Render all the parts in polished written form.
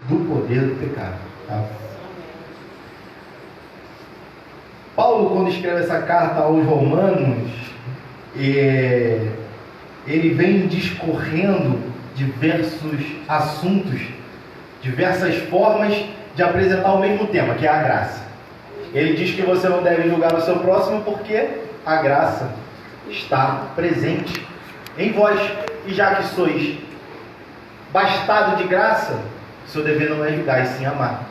do poder do pecado. Tá? Paulo, quando escreve essa carta aos Romanos, ele vem discorrendo diversos assuntos, diversas formas de apresentar o mesmo tema, que é a graça. Ele diz que você não deve julgar o seu próximo porque a graça está presente em vós. E já que sois bastado de graça, seu dever não é julgar, e sim amar.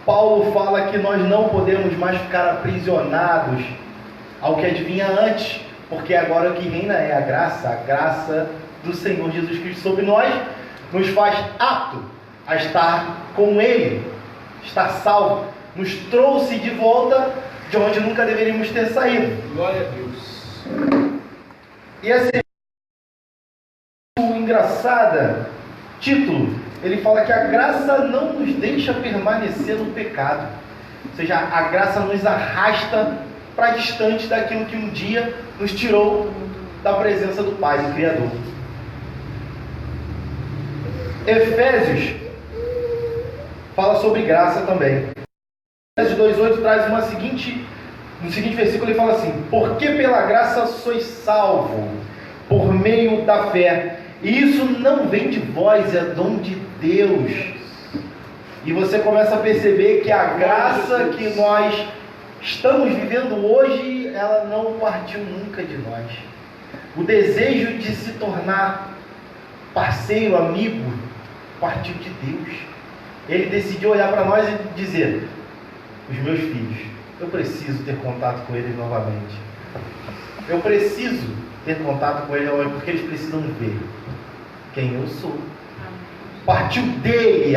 Paulo fala que nós não podemos mais ficar aprisionados ao que adivinha antes, porque agora o que reina é a graça do Senhor Jesus Cristo sobre nós, nos faz apto a estar com Ele, estar salvo, nos trouxe de volta de onde nunca deveríamos ter saído. Glória a Deus. E assim, engraçada, título, ele fala que a graça não nos deixa permanecer no pecado, ou seja, a graça nos arrasta para distante daquilo que um dia nos tirou da presença do Pai, do Criador. Efésios fala sobre graça também. Efésios 2,8 traz no seguinte versículo, ele fala assim: porque pela graça sois salvo, por meio da fé, e isso não vem de vós, é dom de Deus. E você começa a perceber que a graça que nós estamos vivendo hoje, ela não partiu nunca de nós. O desejo de se tornar parceiro, amigo, partiu de Deus. Ele decidiu olhar para nós e dizer: os meus filhos, eu preciso ter contato com eles novamente. Eu preciso ter contato com eles novamente, porque eles precisam ver quem eu sou. Partiu dele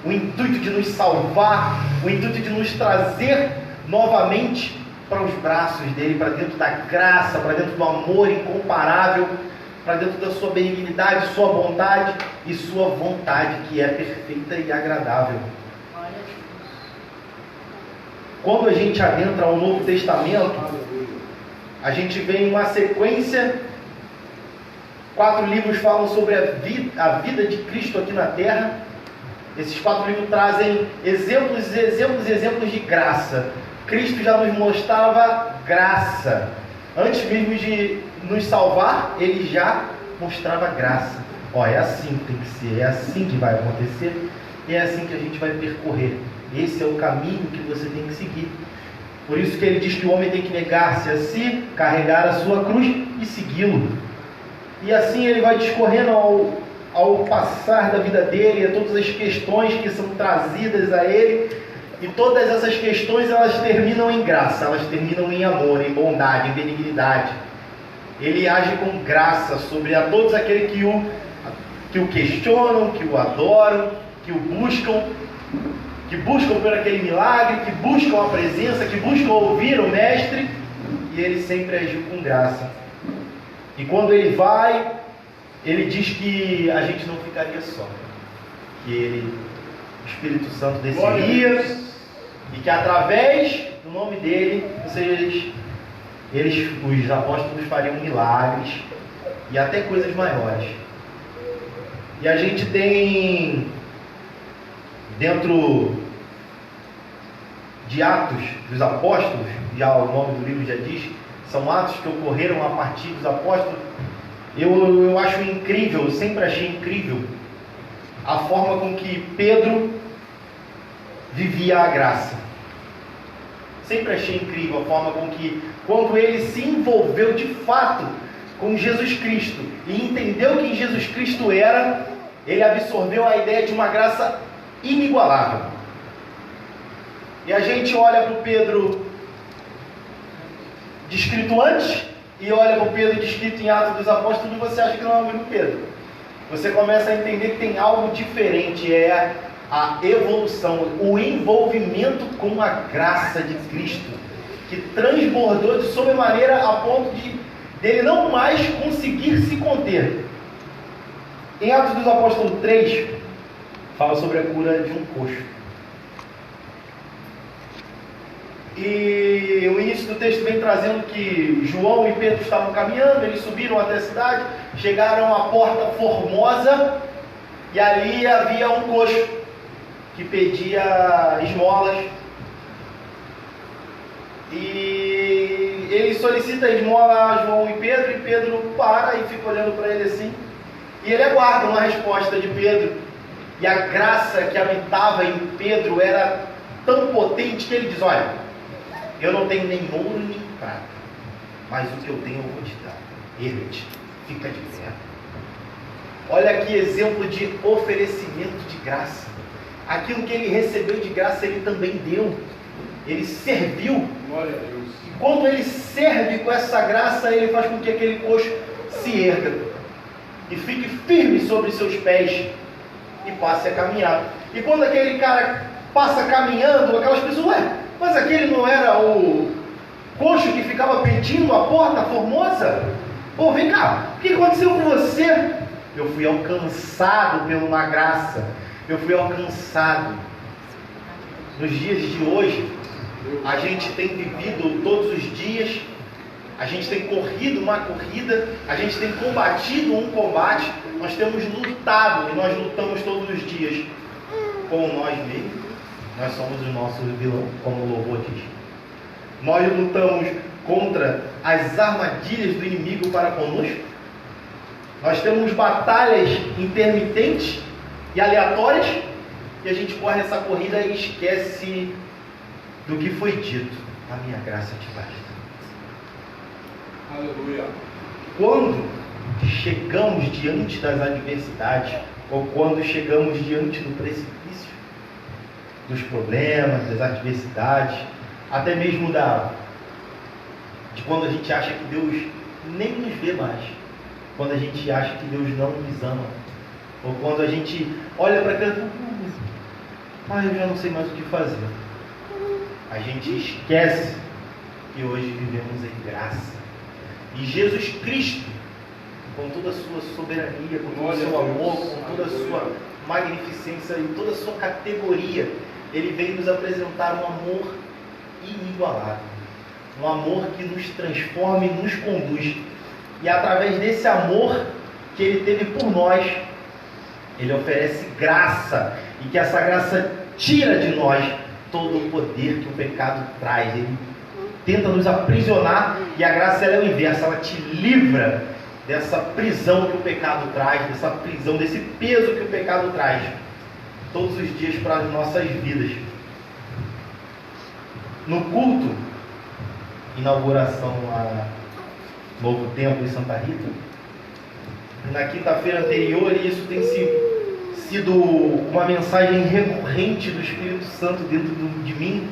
o intuito de nos salvar, o intuito de nos trazer novamente para os braços dele, para dentro da graça, para dentro do amor incomparável, para dentro da sua benignidade, sua bondade e sua vontade, que é perfeita e agradável. Quando a gente adentra ao Novo Testamento, a gente vê em uma sequência, 4 livros falam sobre a vida de Cristo aqui na Terra. Esses 4 livros trazem exemplos de graça. Cristo já nos mostrava graça. Antes mesmo de nos salvar, Ele já mostrava graça. Ó, é assim que tem que ser, é assim que vai acontecer, e é assim que a gente vai percorrer. Esse é o caminho que você tem que seguir. Por isso que Ele diz que o homem tem que negar-se a si, carregar a sua cruz e segui-lo. E assim Ele vai discorrendo ao passar da vida dele, a todas as questões que são trazidas a Ele. E todas essas questões, elas terminam em graça, elas terminam em amor, em bondade, em benignidade. Ele age com graça sobre a todos aqueles que o questionam, que o adoram, que o buscam, que buscam por aquele milagre, que buscam a presença, que buscam ouvir o Mestre. E Ele sempre agiu com graça. E quando Ele vai, Ele diz que a gente não ficaria só, que o Espírito Santo desceria, e que através do nome dele, os apóstolos fariam milagres e até coisas maiores. E a gente tem dentro de Atos dos Apóstolos, já o nome do livro já diz, são atos que ocorreram a partir dos apóstolos. Eu acho incrível, eu sempre achei incrível a forma com que Pedro vivia a graça. Sempre achei incrível a forma com que, quando ele se envolveu de fato com Jesus Cristo e entendeu quem Jesus Cristo era, ele absorveu a ideia de uma graça inigualável. E a gente olha para o Pedro descrito antes e olha para o Pedro descrito em Atos dos Apóstolos e você acha que não é o mesmo Pedro. Você começa a entender que tem algo diferente, é a evolução, o envolvimento com a graça de Cristo, que transbordou de sobremaneira a ponto dele não mais conseguir se conter. Em Atos dos Apóstolos 3, fala sobre a cura de um coxo. E o início do texto vem trazendo que João e Pedro estavam caminhando, eles subiram até a cidade, chegaram à porta formosa, E ali havia um coxo que pedia esmolas. E ele solicita a esmola a João e Pedro para e fica olhando para ele assim. E ele aguarda uma resposta de Pedro. E a graça que habitava em Pedro era tão potente que ele diz: olha, eu não tenho nem ouro nem prata, mas o que eu tenho eu vou te dar. Ergue-te, fica de pé. Olha que exemplo de oferecimento de graça. Aquilo que ele recebeu de graça, ele também deu. Ele serviu. Glória a Deus. E quando ele serve com essa graça, ele faz com que aquele coxo se erga e fique firme sobre seus pés e passe a caminhar. E quando aquele cara passa caminhando, aquelas pessoas: ué, mas aquele não era o coxo que ficava pedindo a porta formosa? Pô, vem cá, o que aconteceu com você? Eu fui alcançado por uma graça. Eu fui alcançado. Nos dias de hoje, a gente tem vivido todos os dias, a gente tem corrido uma corrida, a gente tem combatido um combate, nós temos lutado e nós lutamos todos os dias com nós mesmos. Nós somos o nosso vilão, como o louvor diz. Nós lutamos contra as armadilhas do inimigo para conosco. Nós temos batalhas intermitentes e aleatórias, e a gente corre essa corrida e esquece do que foi dito: a minha graça te basta. Aleluia. Quando chegamos diante das adversidades, ou quando chegamos diante do precipício, dos problemas, das adversidades, até mesmo de quando a gente acha que Deus nem nos vê mais, quando a gente acha que Deus não nos ama, ou quando a gente olha para cá e eu já não sei mais o que fazer, a gente esquece que hoje vivemos em graça. E Jesus Cristo, com toda a sua soberania, com todo o seu amor, com toda a sua magnificência e toda a sua categoria, Ele veio nos apresentar um amor inigualável, um amor que nos transforma e nos conduz. E através desse amor que Ele teve por nós, Ele oferece graça, e que essa graça tira de nós todo o poder que o pecado traz. Ele tenta nos aprisionar, e a graça ela é o inverso, ela te livra dessa prisão que o pecado traz, dessa prisão, desse peso que o pecado traz todos os dias para as nossas vidas. No culto, inauguração lá no Novo Templo em Santa Rita, na quinta-feira anterior, e isso tem sido uma mensagem recorrente do Espírito Santo dentro de mim.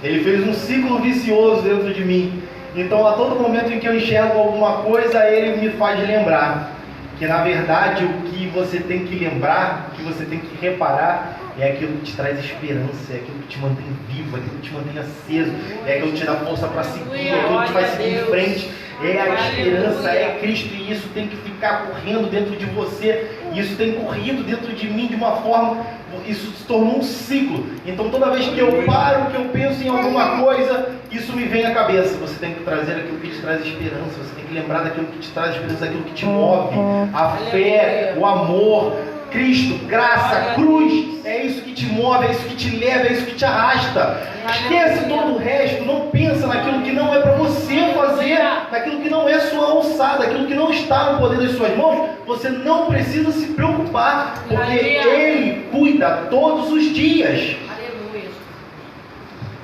Ele fez um ciclo vicioso dentro de mim. Então, a todo momento em que eu enxergo alguma coisa, ele me faz lembrar que, na verdade, o que você tem que lembrar, o que você tem que reparar, é aquilo que te traz esperança, é aquilo que te mantém vivo, é aquilo que te mantém aceso, é aquilo que te dá força para seguir, é aquilo que te vai seguir em frente. É a esperança, é Cristo, e isso tem que ficar correndo dentro de você, e isso tem corrido dentro de mim de uma forma, isso se tornou um ciclo. Então toda vez que eu paro, que eu penso em alguma coisa, isso me vem à cabeça. Você tem que trazer aquilo que te traz esperança, você tem que lembrar daquilo que te traz esperança, daquilo que te move, a fé, o amor, Cristo, graça, cruz. É isso que te move, é isso que te leva, é isso que te arrasta. Esquece todo o resto, não pensa naquilo que não é para você fazer, naquilo que não é sua alçada, aquilo que não está no poder das suas mãos. Você não precisa se preocupar, porque Ele cuida todos os dias.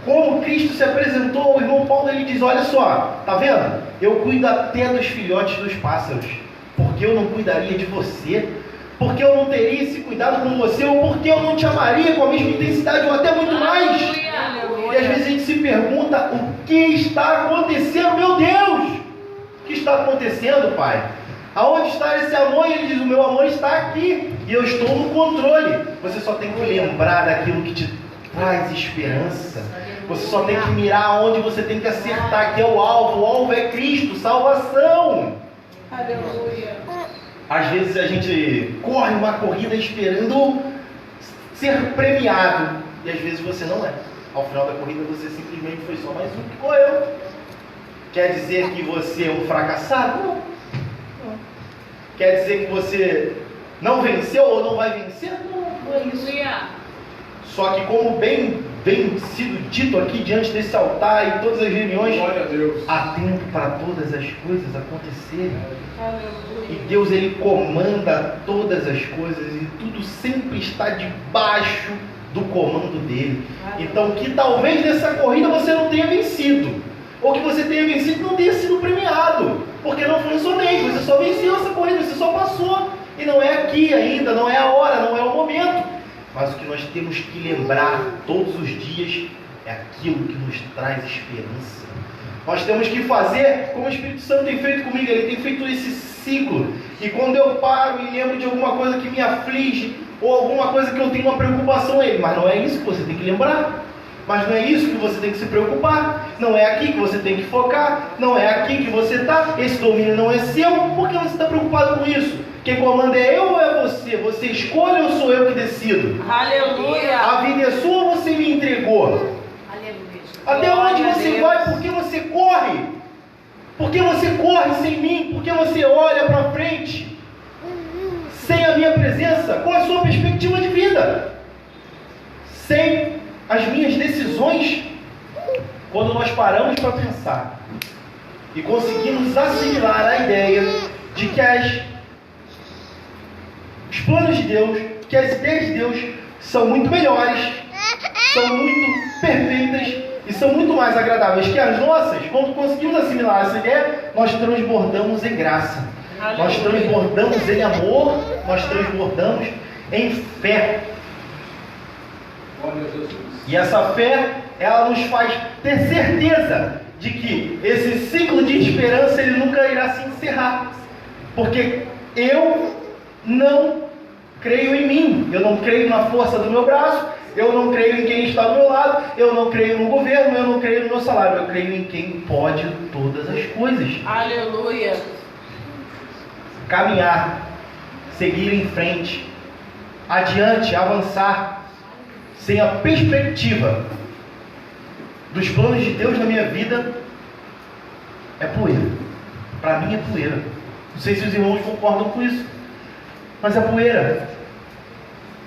Como Cristo se apresentou, o irmão Paulo, ele diz: olha só, tá vendo? Eu cuido até dos filhotes dos pássaros. Porque eu não cuidaria de você? Porque eu não teria esse cuidado com você? Ou porque eu não te amaria com a mesma intensidade ou até muito mais? E às vezes a gente se pergunta: o que está acontecendo? Meu Deus! O que está acontecendo, Pai? Aonde está esse amor? E ele diz: o meu amor está aqui, e eu estou no controle. Você só tem que lembrar daquilo que te traz esperança. Você só tem que mirar onde você tem que acertar, que é o alvo. O alvo é Cristo, salvação. Aleluia. Às vezes a gente corre uma corrida esperando ser premiado, e às vezes você não é. Ao final da corrida você simplesmente foi só mais um que correu. Quer dizer que você é um fracassado? Não. Quer dizer que você não venceu ou não vai vencer? Não é isso. Só que como bem vem sido dito aqui diante desse altar e todas as reuniões, atento para todas as coisas acontecerem. E Deus, Ele comanda todas as coisas e tudo sempre está debaixo do comando dele. Então que talvez nessa corrida você não tenha vencido, ou que você tenha vencido e não tenha sido premiado, porque não funcionou, você só venceu essa corrida, você só passou, e não é aqui ainda, não é a hora, não é o momento. Mas o que nós temos que lembrar todos os dias é aquilo que nos traz esperança. Nós temos que fazer como o Espírito Santo tem feito comigo, ele tem feito esse ciclo. E quando eu paro e lembro de alguma coisa que me aflige, ou alguma coisa que eu tenho uma preocupação, ele, mas não é isso que você tem que lembrar. Mas não é isso que você tem que se preocupar. Não é aqui que você tem que focar. Não é aqui que você está. Esse domínio não é seu. Por que você está preocupado com isso? Quem comanda é eu ou é você? Você escolhe ou sou eu que decido? Aleluia! A vida é sua ou você me entregou? Aleluia! Até onde você vai? Por que você corre? Por que você corre sem mim? Por que você olha para frente sem a minha presença? Qual a sua perspectiva de vida? Sem as minhas decisões? Quando nós paramos para pensar e conseguimos assimilar a ideia de que os planos de Deus, que as ideias de Deus são muito melhores, são muito perfeitas e são muito mais agradáveis que as nossas, quando conseguimos assimilar essa ideia, nós transbordamos em graça, nós transbordamos em amor, nós transbordamos em fé. E essa fé, ela nos faz ter certeza de que esse ciclo de esperança, ele nunca irá se encerrar, porque eu não creio em mim, eu não creio na força do meu braço, eu não creio em quem está do meu lado, eu não creio no governo, eu não creio no meu salário, eu creio em quem pode todas as coisas. Aleluia! Caminhar, seguir em frente, adiante, avançar, sem a perspectiva dos planos de Deus na minha vida, é poeira. Para mim é poeira. Não sei se os irmãos concordam com isso, mas é poeira.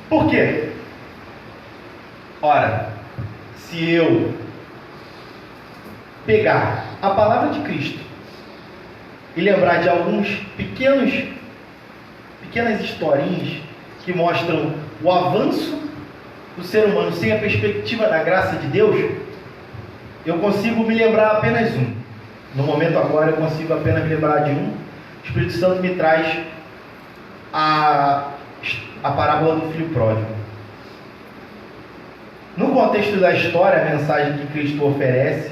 Por quê? Ora, se eu pegar a palavra de Cristo e lembrar de alguns pequenas historinhas que mostram o avanço do ser humano sem a perspectiva da graça de Deus, eu consigo me lembrar apenas um. No momento agora eu consigo apenas me lembrar de um. O Espírito Santo me traz a parábola do filho pródigo. No contexto da história, a mensagem que Cristo oferece,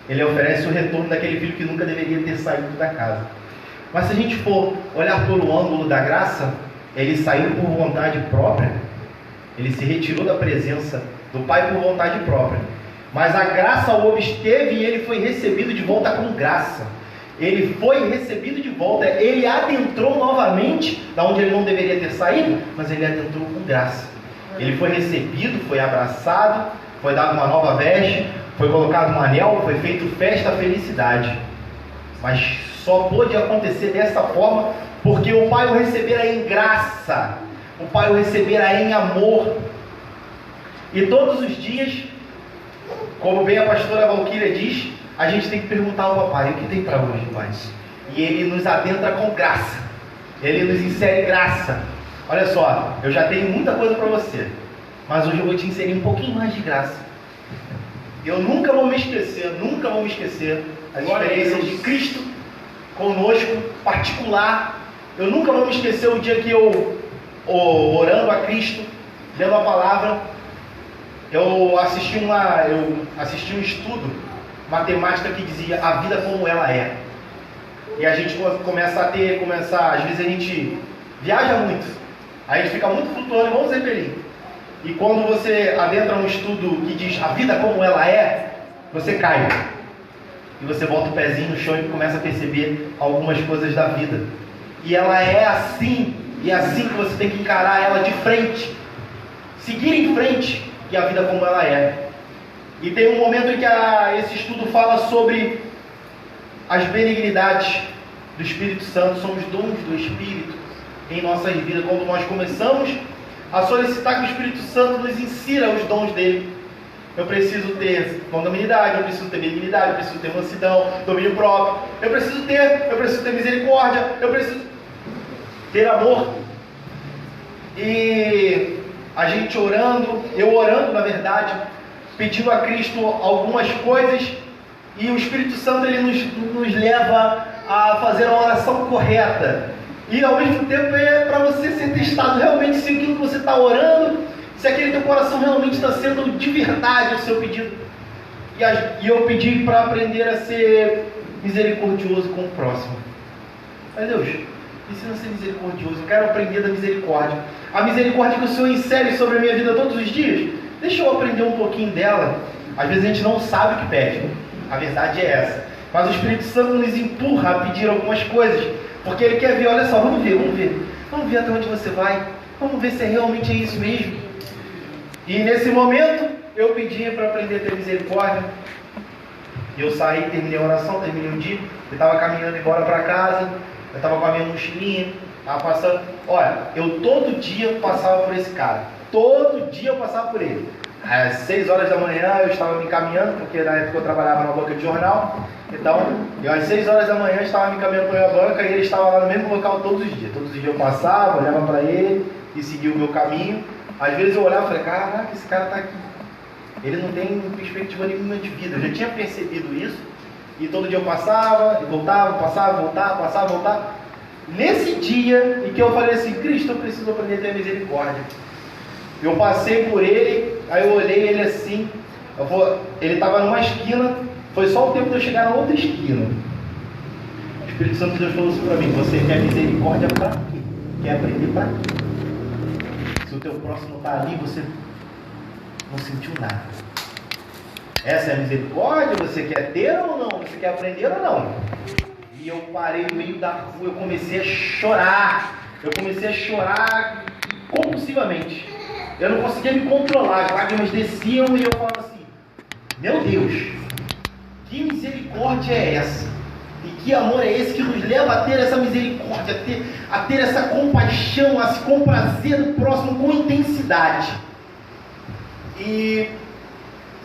ele oferece o retorno daquele filho que nunca deveria ter saído da casa. Mas se a gente for olhar pelo ângulo da graça, ele saiu por vontade própria, ele se retirou da presença do Pai por vontade própria, mas a graça o obsteve e ele foi recebido de volta com graça. Ele foi recebido de volta, ele adentrou novamente da onde ele não deveria ter saído, mas ele adentrou com graça. Ele foi recebido, foi abraçado, foi dado uma nova veste, foi colocado um anel, foi feito festa, felicidade. Mas só pôde acontecer dessa forma porque o Pai o recebera em graça, o Pai o recebera em amor. E todos os dias, como bem a pastora Valquíria diz, a gente tem que perguntar ao Papai: o que tem para hoje, Pai? E Ele nos adentra com graça, Ele nos insere graça. Olha só, eu já tenho muita coisa para você, mas hoje eu vou te inserir um pouquinho mais de graça. Eu nunca vou me esquecer as experiências de Cristo conosco, particular. Eu nunca vou me esquecer o dia que eu, orando a Cristo, lendo a palavra, eu assisti um estudo, matemática, que dizia a vida como ela é. E a gente às vezes a gente viaja muito, a gente fica muito flutuando, igual o Zeppelin. E quando você adentra um estudo que diz a vida como ela é, você cai. E você bota o pezinho no chão e começa a perceber algumas coisas da vida. E ela é assim, e é assim que você tem que encarar ela de frente. Seguir em frente, e a vida como ela é. E tem um momento em que esse estudo fala sobre as benignidades do Espírito Santo, são os dons do Espírito. em nossas vidas, quando nós começamos a solicitar que o Espírito Santo nos insira os dons dele. Eu preciso ter longanimidade, eu preciso ter benignidade, eu preciso ter mansidão, domínio próprio, eu preciso ter misericórdia, eu preciso ter amor. E a gente orando, eu orando na verdade, pedindo a Cristo algumas coisas, e o Espírito Santo ele nos leva a fazer a oração correta. E ao mesmo tempo é para você ser testado realmente se aquilo que você está orando, se aquele teu coração realmente está sendo de verdade o seu pedido. E eu pedi para aprender a ser misericordioso com o próximo. Mas Deus, ensina a ser misericordioso. Eu quero aprender da misericórdia. A misericórdia que o Senhor insere sobre a minha vida todos os dias, deixa eu aprender um pouquinho dela. Às vezes a gente não sabe o que pede. A verdade é essa. Mas o Espírito Santo nos empurra a pedir algumas coisas, porque Ele quer ver, olha só, vamos ver até onde você vai, vamos ver se realmente é isso mesmo. E nesse momento, eu pedi para aprender a ter misericórdia. Eu saí, terminei a oração, terminei o dia, eu estava caminhando embora para casa, eu estava com a minha mochilinha, estava passando. Olha, eu todo dia passava por esse cara, todo dia eu passava por ele. Às 6 horas da manhã eu estava me encaminhando, porque na época eu trabalhava na banca de jornal. Então, às 6 horas da manhã eu estava me encaminhando para a banca e ele estava lá no mesmo local todos os dias. Todos os dias eu passava, olhava para ele e seguia o meu caminho. Às vezes eu olhava e falei, caraca, esse cara está aqui. Ele não tem perspectiva nenhuma de vida. Eu já tinha percebido isso. E todo dia eu passava e voltava, passava, voltava. Nesse dia em que eu falei assim, Cristo, eu preciso aprender a ter misericórdia. Eu passei por ele, aí eu olhei ele assim, ele estava numa esquina, foi só o tempo de eu chegar na outra esquina. O Espírito Santo de Deus falou assim para mim, você quer misericórdia para quê? Quer aprender para quê? Se o teu próximo está ali, você não sentiu nada. Essa é a misericórdia? Você quer ter ou não? Você quer aprender ou não? E eu parei no meio da rua, eu comecei a chorar. Eu comecei a chorar compulsivamente. Eu não conseguia me controlar, as lágrimas desciam e eu falava assim, meu Deus, que misericórdia é essa? E que amor é esse que nos leva a ter essa misericórdia, a ter essa compaixão, a se comprazer do próximo com intensidade. E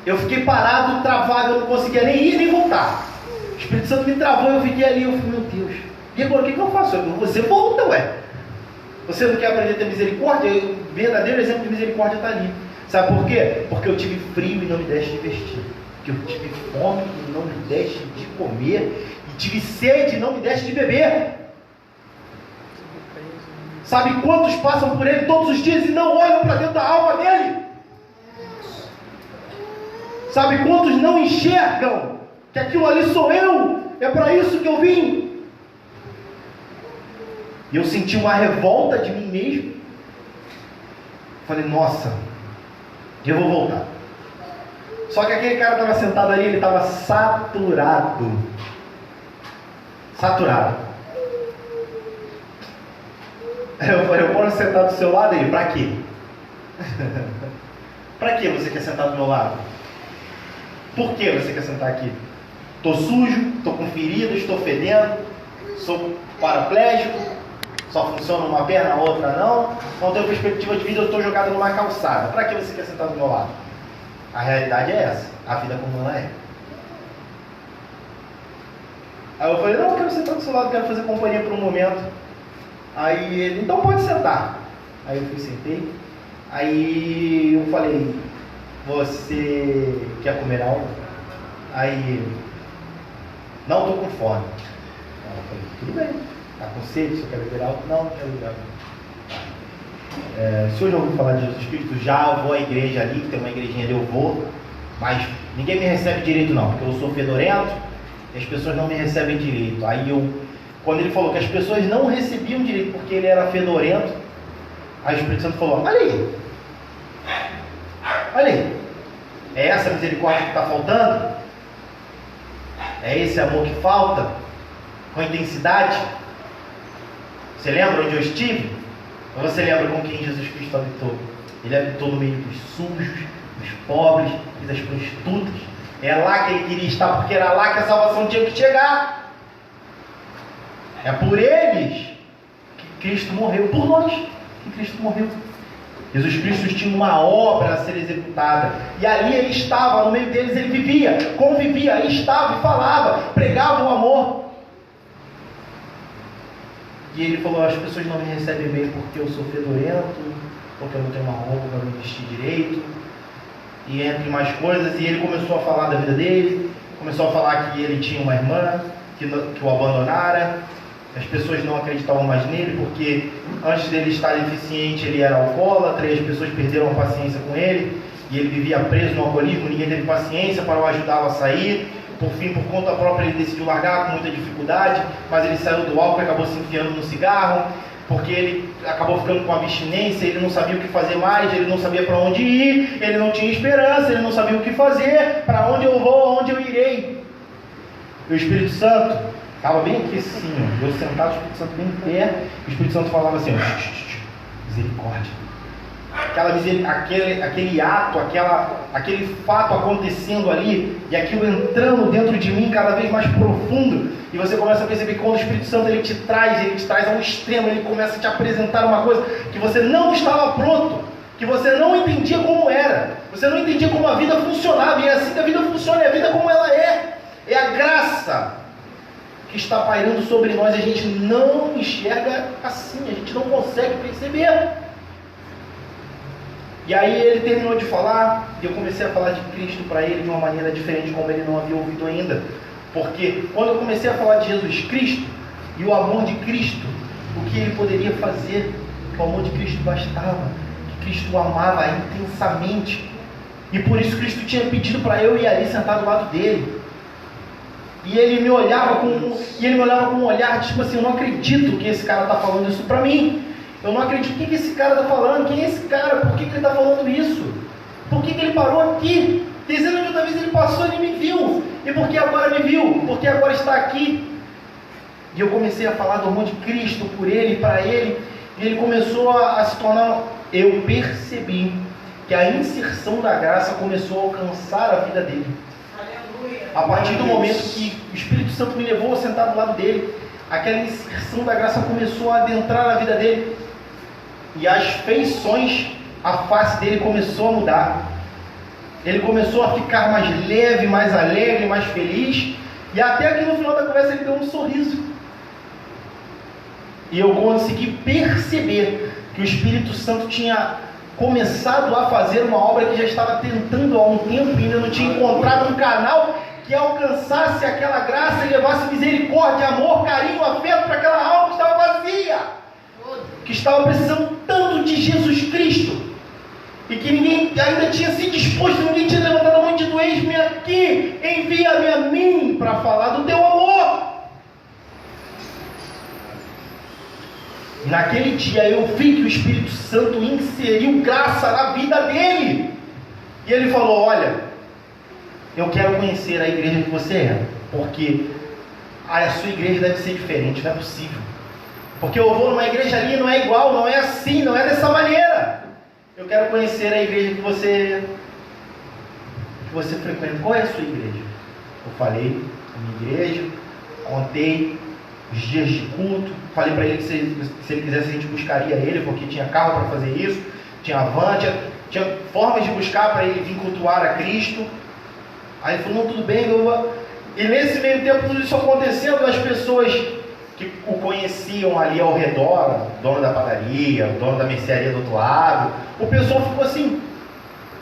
eu fiquei parado, travado, eu não conseguia nem ir nem voltar. O Espírito Santo me travou, eu fiquei ali, eu falei, meu Deus, e agora o que eu faço? Você volta, ué. Você não quer aprender a ter misericórdia? O verdadeiro exemplo de misericórdia está ali. Sabe por quê? Porque eu tive frio e não me deste de vestir. Porque eu tive fome e não me deste de comer. E tive sede e não me deste de beber. Sabe quantos passam por ele todos os dias e não olham para dentro da alma dele? Sabe quantos não enxergam que aquilo ali sou eu? É para isso que eu vim. E eu senti uma revolta de mim mesmo. Falei, nossa, eu vou voltar. Só que aquele cara estava sentado ali, ele estava saturado. Eu falei, eu posso sentar do seu lado? Ele, pra quê? Pra que você quer sentar do meu lado? Por que você quer sentar aqui? Estou sujo, estou com feridas, estou fedendo, sou paraplégico, só funciona uma perna, a outra não tenho perspectiva de vida, eu estou jogado numa calçada. Para que você quer sentar do meu lado? A realidade é essa, a vida como ela é. Aí eu falei, não, eu quero sentar do seu lado, quero fazer companhia por um momento. Aí ele, então pode sentar. Aí eu fui, sentei. Aí eu falei, você quer comer algo? Aí ele, não, estou com fome. Aí eu falei, tudo bem. Está com sede? Você quer beber algo? Não, não quero beber algo. O senhor já ouviu falar de Jesus Cristo? Já, eu vou à igreja ali, que tem uma igrejinha ali, eu vou. Mas ninguém me recebe direito não, porque eu sou fedorento e as pessoas não me recebem direito. Aí quando ele falou que as pessoas não recebiam direito porque ele era fedorento, aí o Espírito Santo falou, olha aí, é essa misericórdia que está faltando? É esse amor que falta? Com intensidade? Você lembra onde eu estive? Ou você lembra com quem Jesus Cristo habitou? Ele habitou no meio dos sujos, dos pobres e das prostitutas. É lá que ele queria estar, porque era lá que a salvação tinha que chegar. É por eles Cristo morreu por nós. Que Cristo morreu. Jesus Cristo tinha uma obra a ser executada. E ali ele estava, no meio deles ele vivia, convivia, estava e falava, pregava o amor. E ele falou, as pessoas não me recebem bem porque eu sou fedorento, porque eu não tenho uma roupa para me vestir direito, e entre mais coisas. E ele começou a falar da vida dele, começou a falar que ele tinha uma irmã que o abandonara. As pessoas não acreditavam mais nele, porque antes dele estar deficiente ele era alcoólatra, e as pessoas perderam a paciência com ele, e ele vivia preso no alcoolismo, ninguém teve paciência para o ajudá-lo a sair. Por fim, por conta própria, ele decidiu largar com muita dificuldade, mas ele saiu do álcool e acabou se enfiando no cigarro, porque ele acabou ficando com abstinência, ele não sabia o que fazer mais, ele não sabia para onde ir, ele não tinha esperança, ele não sabia o que fazer, para onde eu vou, aonde eu irei. E o Espírito Santo estava bem aqui assim, eu sentado, o Espírito Santo bem em pé, o Espírito Santo falava assim, misericórdia. Aquele ato, aquele fato acontecendo ali, e aquilo entrando dentro de mim cada vez mais profundo, e você começa a perceber que quando o Espírito Santo ele te traz a um extremo, ele começa a te apresentar uma coisa que você não estava pronto, que você não entendia como era, você não entendia como a vida funcionava, e é assim que a vida funciona, é a vida como ela é a graça que está pairando sobre nós, e a gente não enxerga assim, a gente não consegue perceber. E aí ele terminou de falar, e eu comecei a falar de Cristo para ele de uma maneira diferente, como ele não havia ouvido ainda. Porque quando eu comecei a falar de Jesus Cristo e o amor de Cristo, o que ele poderia fazer, o amor de Cristo bastava, que Cristo o amava intensamente. E por isso Cristo tinha pedido para eu ir ali sentar do lado dele. E ele me olhava com um olhar tipo assim, eu não acredito que esse cara está falando isso para mim. Eu não acredito. O que esse cara está falando? Quem é esse cara? Por que ele está falando isso? Por que ele parou aqui? Dezenas de outras vezes ele passou e ele me viu. E por que agora me viu? Por que agora está aqui? E eu comecei a falar do amor de Cristo por ele, para ele. E ele começou a se tornar... Eu percebi que a inserção da graça começou a alcançar a vida dele. Aleluia. A partir do momento que o Espírito Santo me levou a sentar do lado dele, aquela inserção da graça começou a adentrar na vida dele. E as feições, a face dele começou a mudar. Ele começou a ficar mais leve, mais alegre, mais feliz. E até aqui no final da conversa ele deu um sorriso. E eu consegui perceber que o Espírito Santo tinha começado a fazer uma obra que já estava tentando há um tempo e ainda não tinha encontrado um canal que alcançasse aquela graça e levasse misericórdia, amor, carinho, afeto para aquela alma que estava vazia, que estava precisando tanto de Jesus Cristo, e que ninguém ainda tinha se disposto, ninguém tinha levantado a mão e dito, eis-me aqui, envia-me a mim para falar do teu amor. Naquele dia eu vi que o Espírito Santo inseriu graça na vida dele, e ele falou, olha, eu quero conhecer a igreja que você é, porque a sua igreja deve ser diferente, não é possível. Porque eu vou numa igreja ali, não é igual, não é assim, não é dessa maneira. Eu quero conhecer a igreja que você frequenta. Qual é a sua igreja? Eu falei a minha igreja, contei os dias de culto, falei para ele que se ele quisesse a gente buscaria ele, porque tinha carro para fazer isso, tinha van, tinha formas de buscar para ele vir cultuar a Cristo. Aí ele falou, não, tudo bem, e nesse meio tempo, tudo isso acontecendo, as pessoas que o conheciam ali ao redor, o dono da padaria, o dono da mercearia do outro lado, o pessoal ficou assim,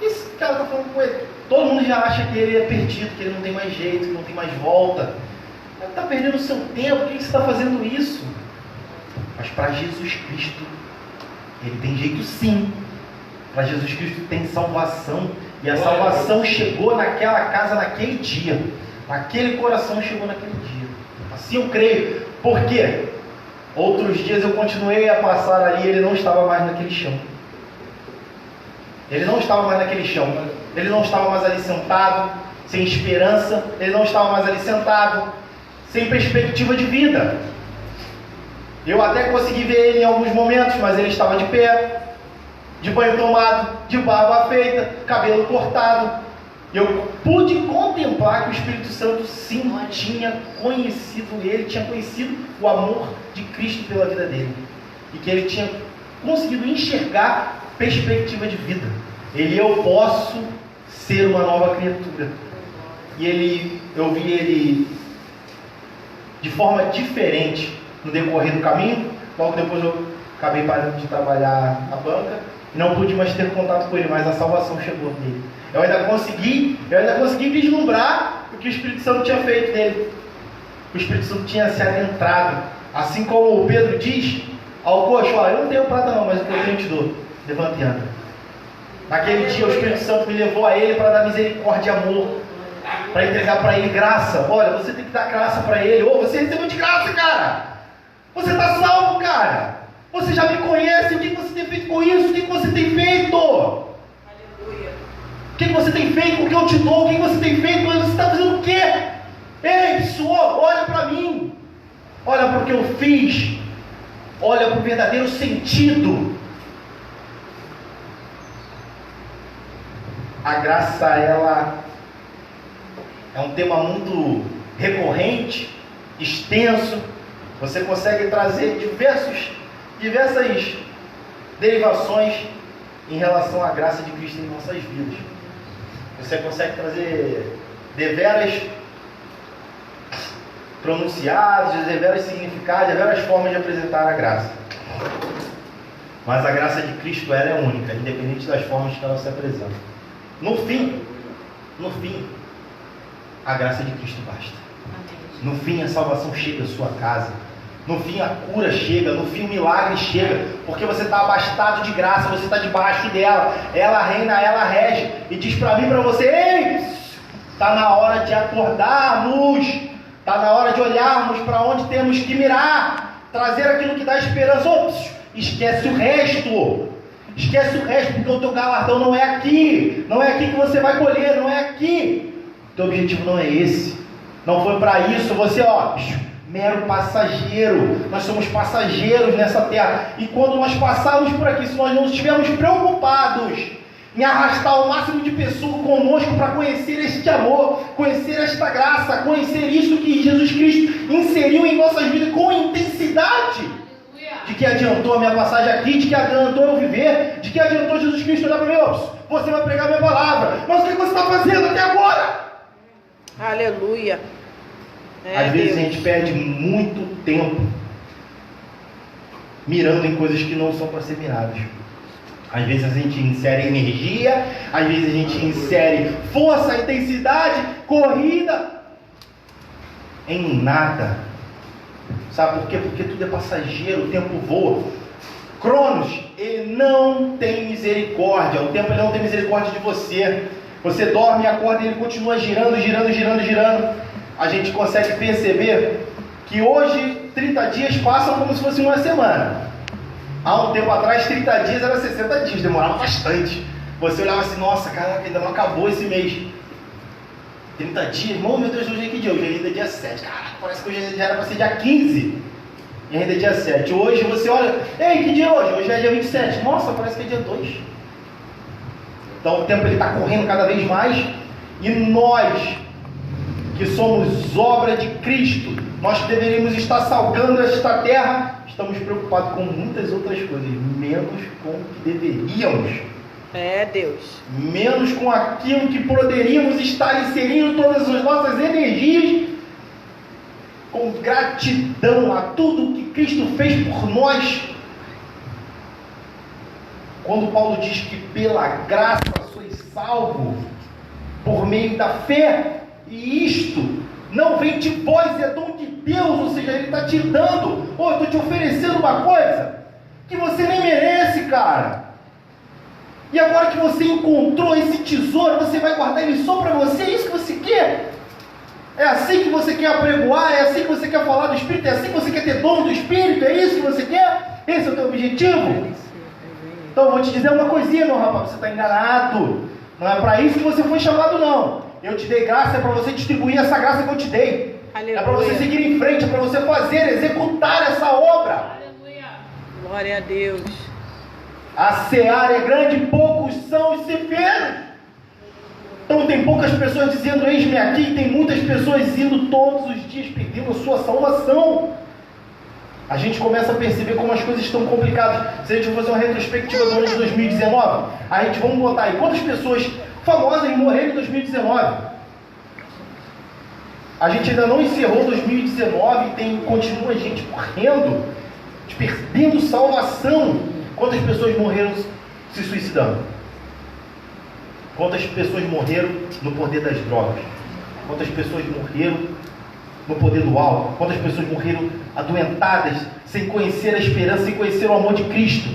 esse cara está falando com ele. Todo mundo já acha que ele é perdido, que ele não tem mais jeito, que não tem mais volta. Ele está perdendo o seu tempo, por que você está fazendo isso? Mas para Jesus Cristo, ele tem jeito sim. Para Jesus Cristo tem salvação. E a salvação chegou naquela casa naquele dia. Naquele coração chegou naquele dia. Assim eu creio. Por quê? Outros dias eu continuei a passar ali e ele não estava mais naquele chão. Ele não estava mais naquele chão. Ele não estava mais ali sentado, sem esperança. Ele não estava mais ali sentado, sem perspectiva de vida. Eu até consegui ver ele em alguns momentos, mas ele estava de pé, de banho tomado, de barba feita, cabelo cortado. Eu pude contemplar que o Espírito Santo sim tinha conhecido ele, tinha conhecido o amor de Cristo pela vida dele. e que ele tinha conseguido enxergar perspectiva de vida. Eu posso ser uma nova criatura. E eu vi ele de forma diferente no decorrer do caminho. Logo depois eu acabei parando de trabalhar na banca, não pude mais ter contato com ele, mas a salvação chegou nele. Eu ainda consegui vislumbrar o que o Espírito Santo tinha feito nele. O Espírito Santo tinha se adentrado, assim como o Pedro diz ao coxo: eu não tenho prata não, mas o que eu tenho eu te dou, levanta e anda. Naquele dia o Espírito Santo me levou a ele para dar misericórdia e amor, para entregar para ele graça. Olha, você tem que dar graça para ele. Você recebeu de graça, cara. Você está salvo, cara. Você já me conhece. O que você tem feito com isso? O que você tem feito? Aleluia. O que você tem feito com o que eu te dou? O que você tem feito? Você está fazendo o quê? Ei, pessoal, olha para mim. Olha para o que eu fiz. Olha para o verdadeiro sentido. A graça, ela é um tema muito recorrente, extenso. Você consegue trazer diversas derivações em relação à graça de Cristo em nossas vidas. Você consegue trazer deveras pronunciados, deveras significados, deveras formas de apresentar a graça. Mas a graça de Cristo, ela é única, independente das formas que ela se apresenta. No fim, a graça de Cristo basta. No fim, a salvação chega à sua casa. No fim, a cura chega. No fim, o milagre chega. Porque você está abastado de graça. Você está debaixo dela. Ela reina, ela rege. E diz para mim, para você: ei, está na hora de acordarmos. Está na hora de olharmos para onde temos que mirar. Trazer aquilo que dá esperança. Esquece o resto. Esquece o resto, porque o teu galardão não é aqui. Não é aqui que você vai colher. Não é aqui. O teu objetivo não é esse. Não foi para isso. Você, mero passageiro. Nós somos passageiros nessa terra. E quando nós passarmos por aqui, se nós não estivermos preocupados em arrastar o máximo de pessoas conosco para conhecer este amor, conhecer esta graça, conhecer isso que Jesus Cristo inseriu em nossas vidas com intensidade, de que adiantou a minha passagem aqui, de que adiantou eu viver, de que adiantou Jesus Cristo olhar para mim: você vai pregar a minha palavra, mas o que você está fazendo até agora? Aleluia. Às vezes a gente perde muito tempo mirando em coisas que não são para ser miradas. Às vezes a gente insere energia, às vezes a gente insere força, intensidade, corrida em nada. Sabe por quê? Porque tudo é passageiro, o tempo voa. Cronos, ele não tem misericórdia. O tempo ele não tem misericórdia de você. Você dorme e acorda e ele continua girando. A gente consegue perceber que hoje 30 dias passam como se fosse uma semana. Há um tempo atrás 30 dias era 60 dias, demorava bastante. Você olhava assim: nossa, caraca, ainda não acabou esse mês. 30 dias, meu Deus, hoje é que dia? Hoje ainda é dia 7. Caraca, parece que hoje já era para ser dia 15. E ainda é dia 7. Hoje você olha: ei, que dia é hoje? Hoje é dia 27. Nossa, parece que é dia 2. Então o tempo ele está correndo cada vez mais. E nós, que somos obra de Cristo, nós que deveríamos estar salgando esta terra, estamos preocupados com muitas outras coisas, menos com o que deveríamos. Deus. Menos com aquilo que poderíamos estar inserindo todas as nossas energias, com gratidão a tudo que Cristo fez por nós. Quando Paulo diz que pela graça sois salvos por meio da fé, e isto não vem de vós, é dom de Deus. Ou seja, ele está te dando, eu estou te oferecendo uma coisa que você nem merece, cara. E agora que você encontrou esse tesouro, você vai guardar ele só para você? É isso que você quer? É assim que você quer apregoar? É assim que você quer falar do Espírito? É assim que você quer ter dom do Espírito? É isso que você quer? Esse é o teu objetivo? Então eu vou te dizer uma coisinha, meu rapaz, você está enganado. Não é para isso que você foi chamado, não. Eu te dei graça, é para você distribuir essa graça que eu te dei. Aleluia. É para você seguir em frente, é para você fazer, executar essa obra. Aleluia. Glória a Deus. A seara é grande, poucos são os ceifeiros. Então tem poucas pessoas dizendo: eis-me aqui, e tem muitas pessoas indo todos os dias perdendo a sua salvação. A gente começa a perceber como as coisas estão complicadas. Se a gente for fazer uma retrospectiva do ano de 2019, a gente vamos botar aí quantas pessoas famosas morreram em 2019. A gente ainda não encerrou 2019 e continua gente morrendo, perdendo salvação. Quantas pessoas morreram se suicidando? Quantas pessoas morreram no poder das drogas? Quantas pessoas morreram no poder do álcool? Quantas pessoas morreram adoentadas, sem conhecer a esperança, sem conhecer o amor de Cristo?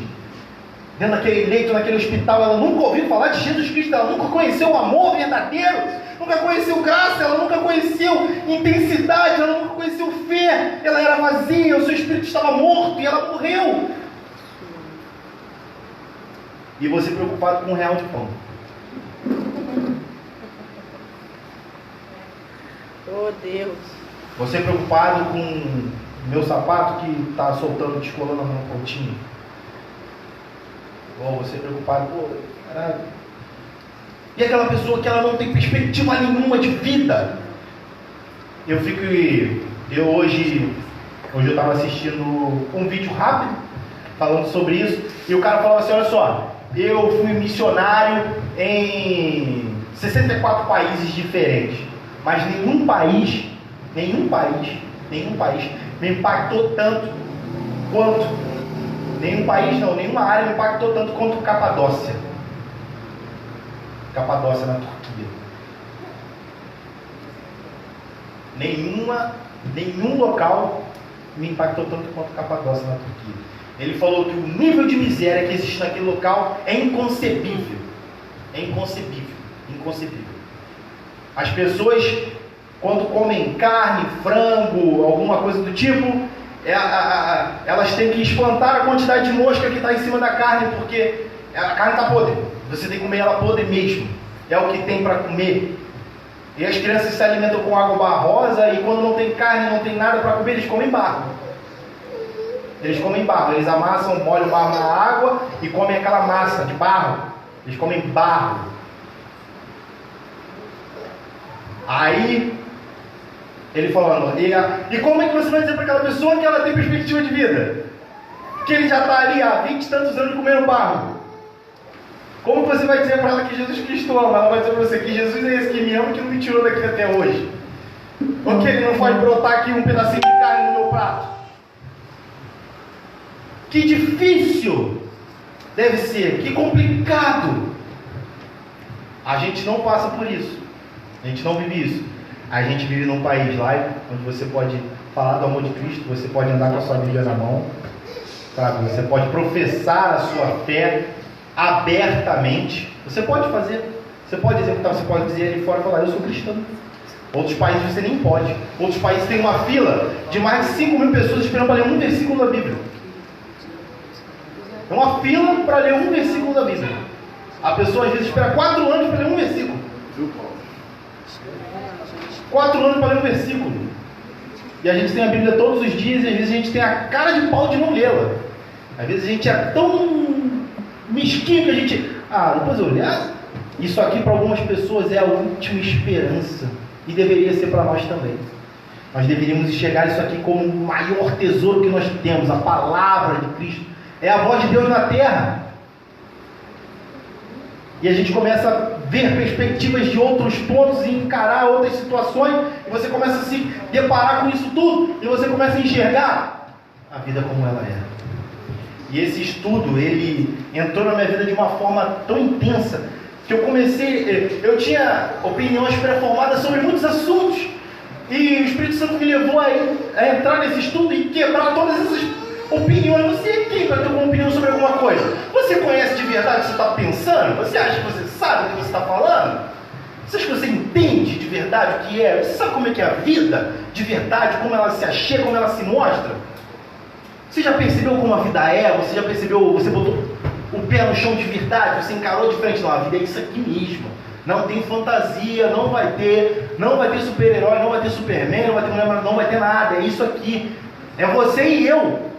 Dentro daquele leito, naquele hospital, ela nunca ouviu falar de Jesus Cristo, ela nunca conheceu o amor verdadeiro, nunca conheceu graça, ela nunca conheceu intensidade, ela nunca conheceu fé, ela era vazia, o seu espírito estava morto e ela morreu. E você preocupado com R$1 de pão. Oh Deus. Você preocupado com o meu sapato que está soltando, descolando na pontinha. Ou você preocupado, caralho. E aquela pessoa que ela não tem perspectiva nenhuma de vida. Hoje eu estava assistindo um vídeo rápido falando sobre isso, e o cara falava assim, olha só, eu fui missionário em 64 países diferentes, mas nenhum país me impactou tanto quanto, nenhuma área me impactou tanto quanto Capadócia na Turquia. Nenhum local me impactou tanto quanto Capadócia na Turquia. Ele falou que o nível de miséria que existe naquele local é inconcebível. Inconcebível. As pessoas, quando comem carne, frango, alguma coisa do tipo, elas têm que espantar a quantidade de mosca que está em cima da carne, porque a carne está podre. Você tem que comer ela podre mesmo. É o que tem para comer. E as crianças se alimentam com água barrosa, e quando não tem carne, não tem nada para comer, eles comem barro. Eles amassam, molham o barro na água e comem aquela massa de barro. Eles comem barro. Aí, ele falando, e como é que você vai dizer para aquela pessoa que ela tem perspectiva de vida? Que ele já está ali há 20 e tantos anos comendo barro. Como você vai dizer para ela que Jesus Cristo ama? Ela vai dizer para você que Jesus é esse que me ama, que não me tirou daqui até hoje. Ou que ele não pode brotar aqui um pedacinho de carne no meu prato. Que difícil deve ser, que complicado. A gente não passa por isso. A gente não vive isso. A gente vive num país laico, onde você pode falar do amor de Cristo, você pode andar com a sua Bíblia na mão, sabe? Você pode professar a sua fé abertamente. Você pode fazer, você pode executar, você pode dizer ali fora e falar, eu sou cristão. Outros países você nem pode. Outros países têm uma fila de mais de 5.000 pessoas esperando para ler um versículo da Bíblia. É uma fila para ler um versículo da Bíblia. A pessoa às vezes espera 4 anos para ler um versículo. 4 anos para ler um versículo. E a gente tem a Bíblia todos os dias, e às vezes a gente tem a cara de pau de não lê-la. Às vezes a gente é tão mesquinho que a gente... depois eu olhar. Isso aqui para algumas pessoas é a última esperança. E deveria ser para nós também. Nós deveríamos enxergar isso aqui como o maior tesouro que nós temos, a palavra de Cristo. É a voz de Deus na terra. E a gente começa a ver perspectivas de outros pontos e encarar outras situações. E você começa a se deparar com isso tudo. E você começa a enxergar a vida como ela é. E esse estudo, ele entrou na minha vida de uma forma tão intensa, que eu tinha opiniões pré-formadas sobre muitos assuntos. E o Espírito Santo me levou a entrar nesse estudo e quebrar todas essas opiniões. Você é quem para ter uma opinião sobre alguma coisa? Você conhece de verdade o que você está pensando? Você acha que você sabe o que você está falando? Você acha que você entende de verdade o que é? Você sabe como é que é a vida de verdade? Como ela se achega, como ela se mostra? Você já percebeu como a vida é? Você já percebeu, você botou o pé no chão de verdade? Você encarou de frente? Não, a vida é isso aqui mesmo. Não tem fantasia, não vai ter super-herói, não vai ter Superman, não vai ter mulher, não vai ter nada. É isso aqui. É você e eu.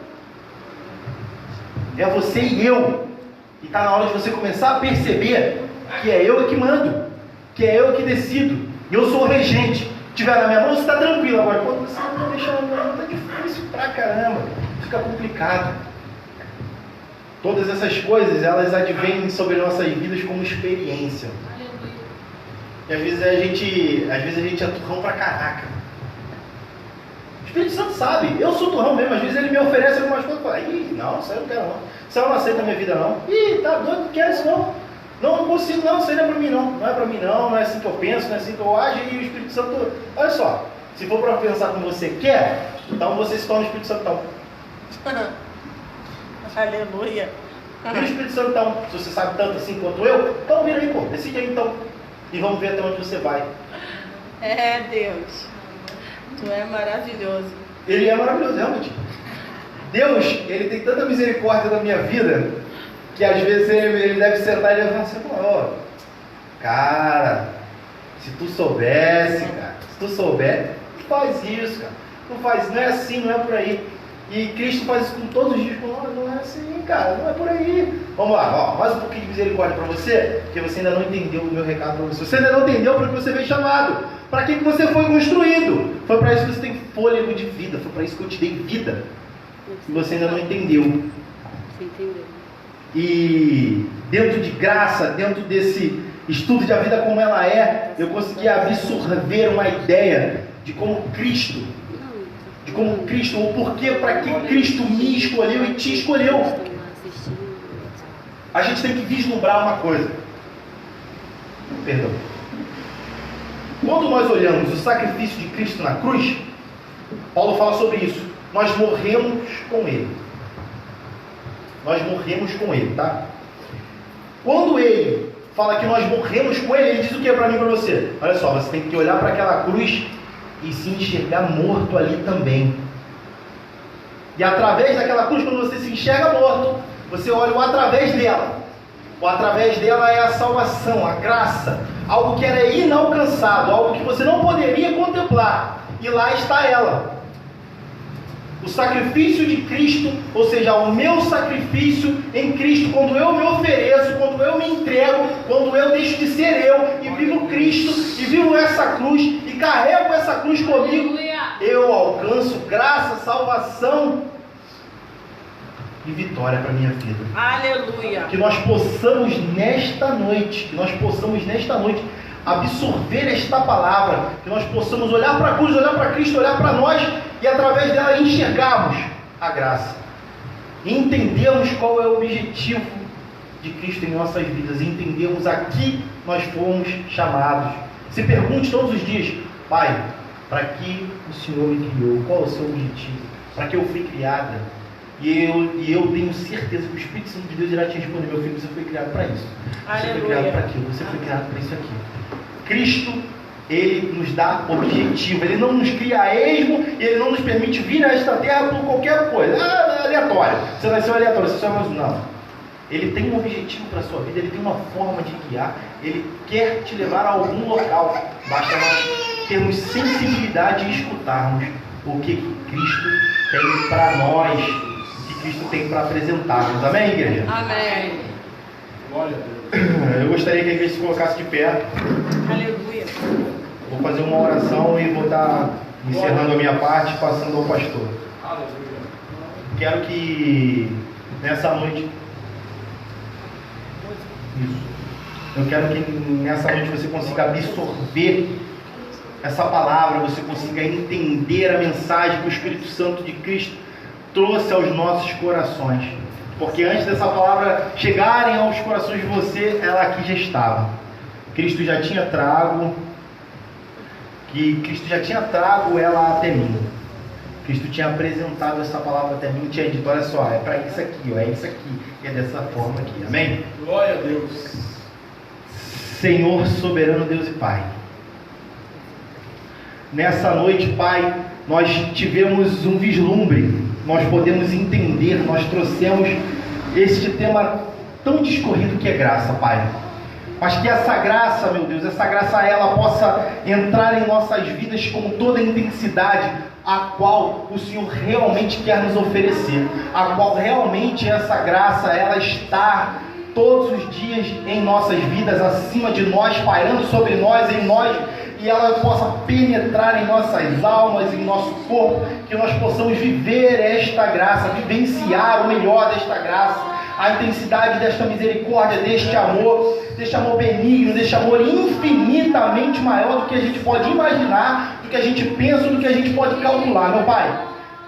É você e eu. E está na hora de você começar a perceber que é eu que mando, que é eu que decido. E eu sou o regente. Se tiver na minha mão, você está tranquilo. Agora, quando você não deixa na minha mão, está difícil pra caramba. fica complicado. Todas essas coisas, elas advêm sobre nossas vidas como experiência. E às vezes a gente é turrão pra caraca. O Espírito Santo sabe, eu sou turrão mesmo, às vezes ele me oferece algumas coisas e fala, ih, não, isso aí eu não quero não. Isso aí eu não aceito na minha vida não. Ih, tá doido, não quero isso não. Não consigo não, isso aí não é pra mim não. Não é pra mim não é assim que eu penso, não é assim que eu ajo. E o Espírito Santo, olha só, se for pra pensar como você quer, então você se torna o Espírito Santo então. Aleluia. Vira o Espírito Santo então, se você sabe tanto assim quanto eu, então vira aí, pô, decide aí então. E vamos ver até onde você vai. É, Deus. Tu é maravilhoso. Ele é maravilhoso, realmente. Deus, ele tem tanta misericórdia na minha vida, que às vezes ele deve sentar e ele vai falar assim, ó, cara, se tu soubesse, cara, se tu souber, não faz isso, cara. Não faz, não é assim, não é por aí. E Cristo faz isso com todos os dias, não é assim, cara, não é por aí. Vamos lá, ó, mais um pouquinho de misericórdia para você, porque você ainda não entendeu o meu recado para você. Você ainda não entendeu para que você veio chamado, para que você foi construído. Foi para isso que você tem fôlego de vida, foi para isso que eu te dei vida. E você ainda não entendeu. Você entendeu. E dentro de graça, dentro desse estudo de a vida como ela é, eu consegui absorver uma ideia de como Cristo, o porquê, para que Cristo me escolheu e te escolheu. A gente tem que vislumbrar uma coisa. Perdão. Quando nós olhamos o sacrifício de Cristo na cruz, Paulo fala sobre isso. Nós morremos com Ele. Nós morremos com Ele, tá? Quando Ele fala que nós morremos com Ele, Ele diz o que para mim e para você? Olha só, você tem que olhar para aquela cruz e se enxergar morto ali também. E através daquela cruz, quando você se enxerga morto, você olha o através dela. O através dela é a salvação, a graça, algo que era inalcançável, algo que você não poderia contemplar. E lá está ela. O sacrifício de Cristo, ou seja, o meu sacrifício em Cristo, quando eu me ofereço, quando eu me entrego, quando eu deixo de ser eu e vivo Cristo, e vivo essa cruz, e carrego essa cruz comigo, eu alcanço graça, salvação e vitória para a minha vida. Aleluia. Que nós possamos nesta noite, absorver esta palavra, que nós possamos olhar para a cruz, olhar para Cristo, olhar para nós e através dela enxergarmos a graça, e entendermos qual é o objetivo de Cristo em nossas vidas, e entendermos a que nós fomos chamados. Se pergunte todos os dias, Pai, para que o Senhor me criou? Qual é o seu objetivo? Para que eu fui criada? E eu tenho certeza que o Espírito Santo de Deus irá te responder, meu filho, você foi criado para isso. Você foi criado para aquilo, você foi criado para isso aqui. Cristo, Ele nos dá objetivo, Ele não nos cria a esmo, e Ele não nos permite vir a esta terra por qualquer coisa. É aleatório, você nasceu aleatório, você só é mais um. Não. Ele tem um objetivo para a sua vida, Ele tem uma forma de guiar, Ele quer te levar a algum local. Basta nós termos sensibilidade e escutarmos o que Cristo tem para nós, o que Cristo tem para apresentar-nos. Amém, igreja? Amém. Glória a Deus. Eu gostaria que a igreja se colocasse de pé. Aleluia. Vou fazer uma oração e vou estar encerrando a minha parte, passando ao pastor. Aleluia. Quero que nessa noite... Eu quero que nessa noite você consiga absorver essa palavra, você consiga entender a mensagem que o Espírito Santo de Cristo trouxe aos nossos corações. Porque antes dessa palavra chegarem aos corações de você, ela aqui já estava. Cristo já tinha trago ela até mim. Cristo tinha apresentado essa palavra até mim e tinha dito, olha só, é para isso aqui, ó, é isso aqui, é dessa forma aqui. Amém? Glória a Deus. Senhor soberano Deus e Pai, nessa noite, Pai, nós tivemos um vislumbre, nós podemos entender, nós trouxemos este tema tão discorrido que é graça, Pai. Mas que essa graça, meu Deus, essa graça ela possa entrar em nossas vidas com toda a intensidade a qual o Senhor realmente quer nos oferecer, a qual realmente essa graça ela está todos os dias em nossas vidas, acima de nós, pairando sobre nós, em nós, e ela possa penetrar em nossas almas, em nosso corpo, que nós possamos viver esta graça, vivenciar o melhor desta graça, a intensidade desta misericórdia, deste amor benigno, deste amor infinitamente maior do que a gente pode imaginar, do que a gente pensa, do que a gente pode calcular. Meu Pai,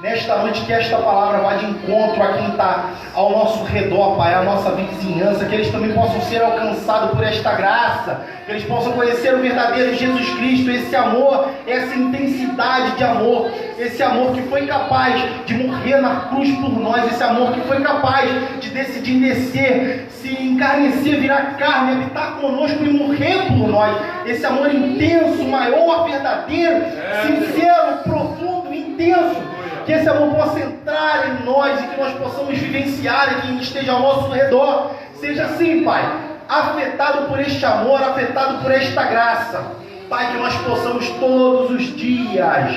nesta noite que esta palavra vá de encontro a quem está ao nosso redor, Pai, a nossa vizinhança, que eles também possam ser alcançados por esta graça, que eles possam conhecer o verdadeiro Jesus Cristo, esse amor, essa intensidade de amor, esse amor que foi capaz de morrer na cruz por nós, esse amor que foi capaz de decidir descer, se encarnecer, virar carne, habitar conosco e morrer por nós, esse amor intenso, maior, verdadeiro, sincero, profundo, intenso. Que esse amor possa entrar em nós e que nós possamos vivenciar e quem esteja ao nosso redor seja assim, Pai, afetado por este amor, afetado por esta graça. Pai, que nós possamos todos os dias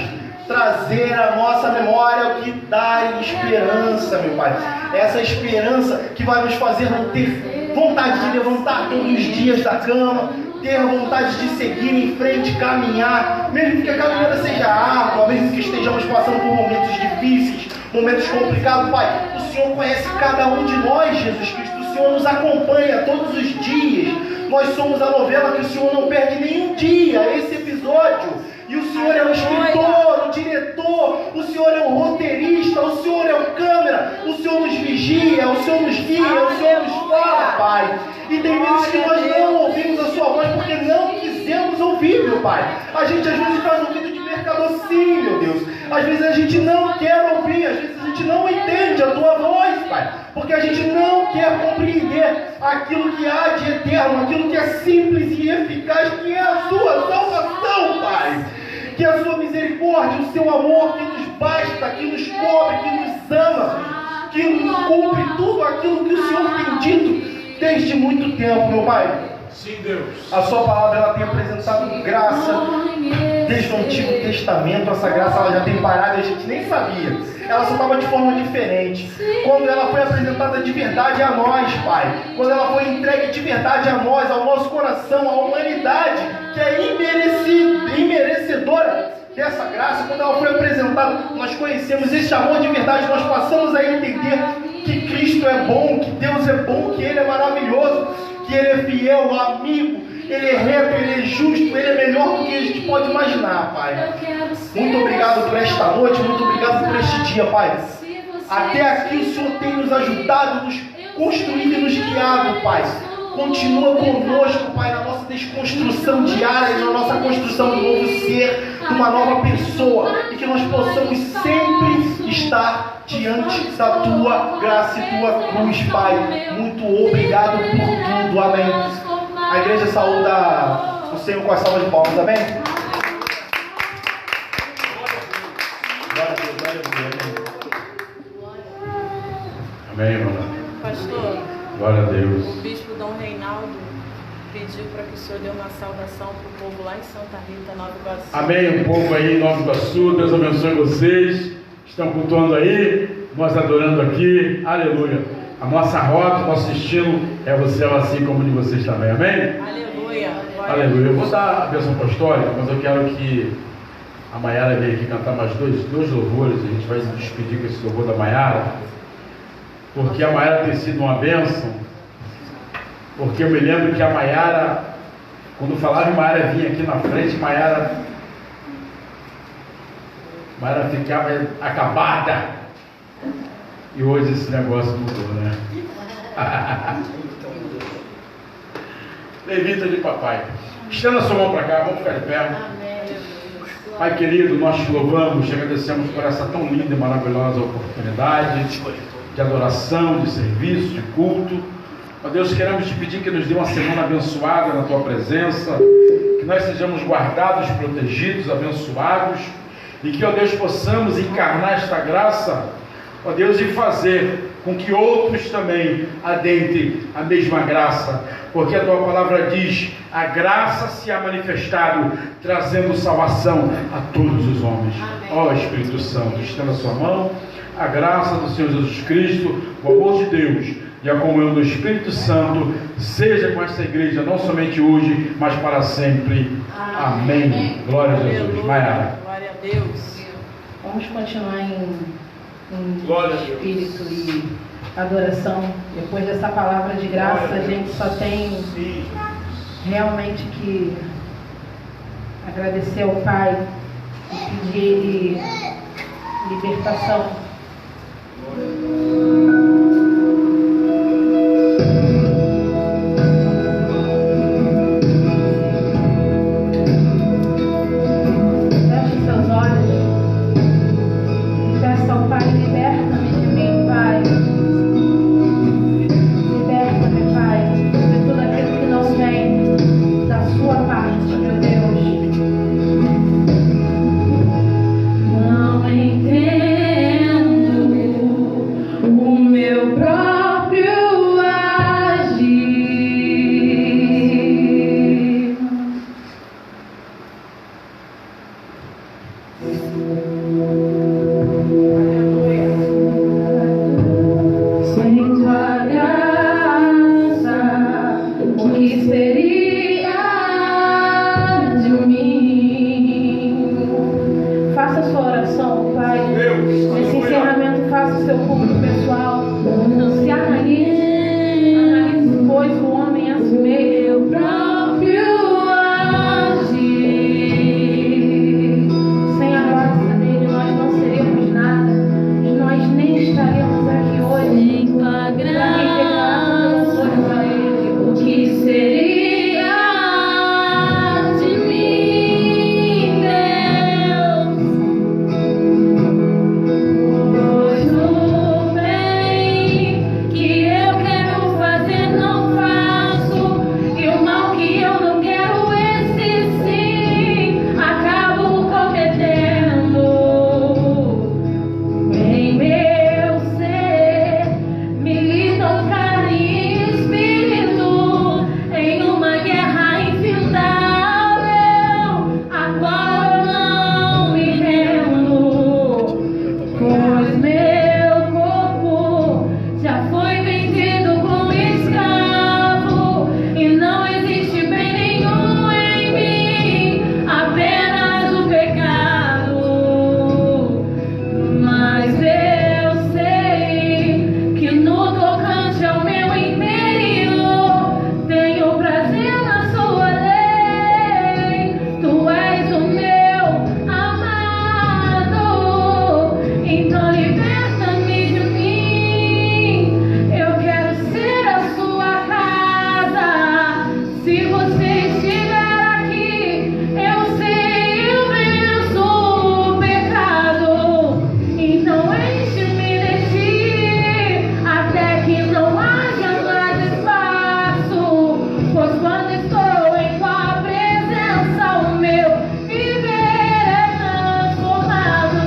trazer à nossa memória o que dá esperança, meu Pai. Essa esperança que vai nos fazer não ter vontade de levantar todos os dias da cama, ter vontade de seguir em frente, caminhar, mesmo que a caminhada seja árdua, mesmo que estejamos passando por momentos difíceis, momentos complicados. Pai, o Senhor conhece cada um de nós, Jesus Cristo, o Senhor nos acompanha todos os dias, nós somos a novela que o Senhor não perde nenhum dia, esse episódio, e o Senhor é o escritor, o diretor, o Senhor é o roteirista, o Senhor é o câmera, o Senhor nos vigia, o Senhor nos guia, o Senhor nos fala, Pai. E tem vezes que nós não ouvimos a sua voz porque não quisemos ouvir, meu Pai. A gente às vezes faz ouvido de mercador, sim, meu Deus. Às vezes a gente não quer ouvir, às vezes a gente não entende a tua voz, Pai, porque a gente não quer compreender aquilo que há de eterno, aquilo que é simples e eficaz, que é a sua salvação, Pai. Que a sua misericórdia, o seu amor que nos basta, que nos cobre, que nos ama, que cumpre tudo aquilo que o Senhor tem dito desde muito tempo, meu Pai. Sim, Deus. A sua palavra ela tem apresentado graça desde o Antigo Testamento. Essa graça ela já tem parado e a gente nem sabia. Ela só estava de forma diferente. Quando ela foi apresentada de verdade a nós, Pai, quando ela foi entregue de verdade a nós, ao nosso coração, à humanidade, que é imerecedora dessa graça, quando ela foi apresentada, nós conhecemos esse amor de verdade, nós passamos a entender que Cristo é bom, que Deus é bom, que Ele é maravilhoso, que Ele é fiel, amigo, Ele é reto, Ele é justo, Ele é melhor do que a gente pode imaginar, Pai. Muito obrigado por esta noite, muito obrigado por este dia, Pai. Até aqui o Senhor tem nos ajudado, nos construído e nos guiado, Pai. Continua conosco, Pai, na nossa desconstrução diária, na nossa construção de um novo ser, de uma nova pessoa, e que nós possamos sempre estar diante da Tua graça e Tua cruz, Pai. Muito obrigado por tudo, amém. A igreja saúda o Senhor com a salva de palmas, amém? Glória a Deus, glória a Deus. Amém, irmão. Pastor, Glória a Deus. o bispo Dom Reinaldo pediu para que o senhor dê uma saudação para o povo lá em Santa Rita, Nova Iguaçu. Amém, o povo aí em Nova Iguaçu, Deus abençoe vocês. Estão cultuando aí, nós adorando aqui, aleluia. A nossa rota, o nosso destino é o céu, assim como de vocês também, amém? Aleluia. Aleluia. Eu vou dar a bênção apostólica, mas eu quero que a Maiara venha aqui cantar mais dois louvores. A gente vai se despedir com esse louvor da Maiara, porque a Maiara tem sido uma bênção, porque eu me lembro que a Maiara, quando falava em Maiara, vinha aqui na frente, Maiara ficava acabada, e hoje esse negócio mudou, né? Levita de papai, estenda a sua mão para cá, vamos ficar de pé. Pai querido, nós te louvamos, te agradecemos por essa tão linda e maravilhosa oportunidade de adoração, de serviço, de culto. Ó Deus, queremos te pedir que nos dê uma semana abençoada na tua presença, que nós sejamos guardados, protegidos, abençoados, e que, ó Deus, possamos encarnar esta graça, ó Deus, e fazer com que outros também adentrem a mesma graça, porque a tua palavra diz: a graça se há manifestado, trazendo salvação a todos os homens. Ó Espírito Santo, estenda a sua mão, a graça do Senhor Jesus Cristo, o amor de Deus, e a comunhão do Espírito Santo seja com essa igreja, não somente hoje, mas para sempre. Amém. Glória a Jesus. Maiara. Glória a Deus. Vamos continuar em Glória a Deus. espírito e adoração. Depois dessa palavra de graça, a gente só tem realmente que agradecer ao Pai e pedir Ele libertação. Feche seus olhos e peça ao Pai: liberta-me de mim, Pai. Liberta-me, Pai, de tudo aquilo que não vem da sua parte, meu Deus. Não entendo o meu próprio agir. Sem tua graça, o que seria de mim? Faça sua oração, Pai. Nesse encerramento, faça o seu culto pessoal. Se analise, pois o homem é assim mesmo. Próprio agir. Sem a graça dele, nós não seremos nada. Nós nem estaremos aqui hoje. Para revelar seus louvores a Ele. O que seria de mim, Deus? Pois o bem que eu quero fazer não faço, e o mal que eu não quero, esse sim acabo cometendo. Em meu ser militam carne e espírito em uma guerra infindável, a qual eu não me rendo, pois meu corpo já foi vendido como escravo e não existe bem nenhum em mim, apenas o pecado. Mas eu sei que no tocante ao meu interior tenho prazer na sua lei. Tu és o meu amado, então liberta-me de mim. Eu quero ser a sua casa. Se você estiver aqui, eu sei, eu venço o pecado. Então enche-me de ti, até que não haja mais espaço. Pois quando estou em tua presença, o meu viver é transformado.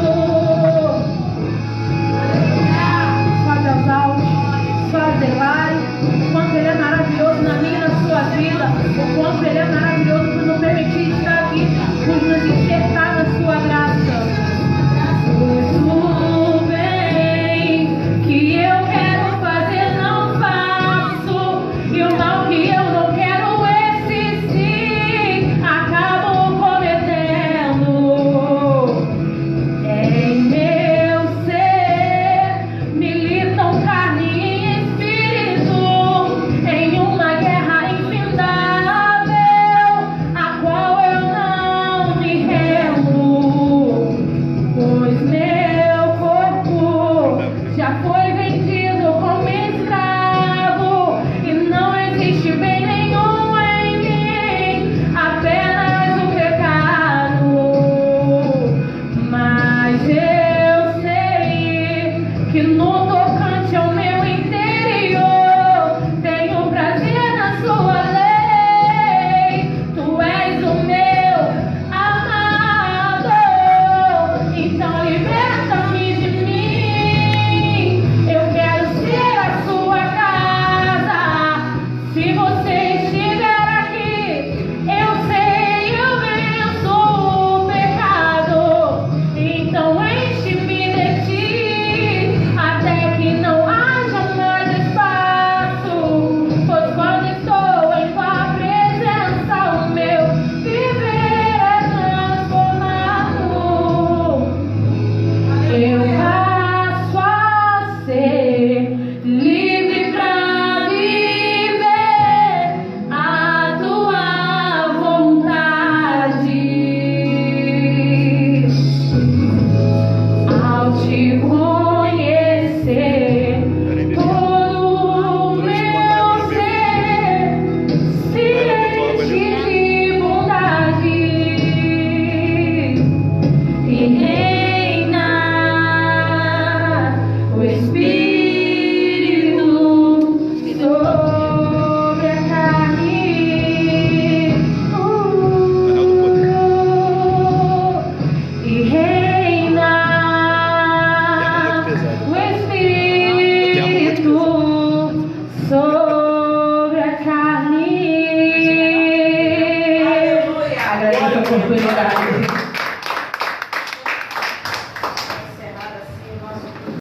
Sobe aos altos, só declare o quanto Ele é maravilhoso na minha e na sua vida, o quanto Ele é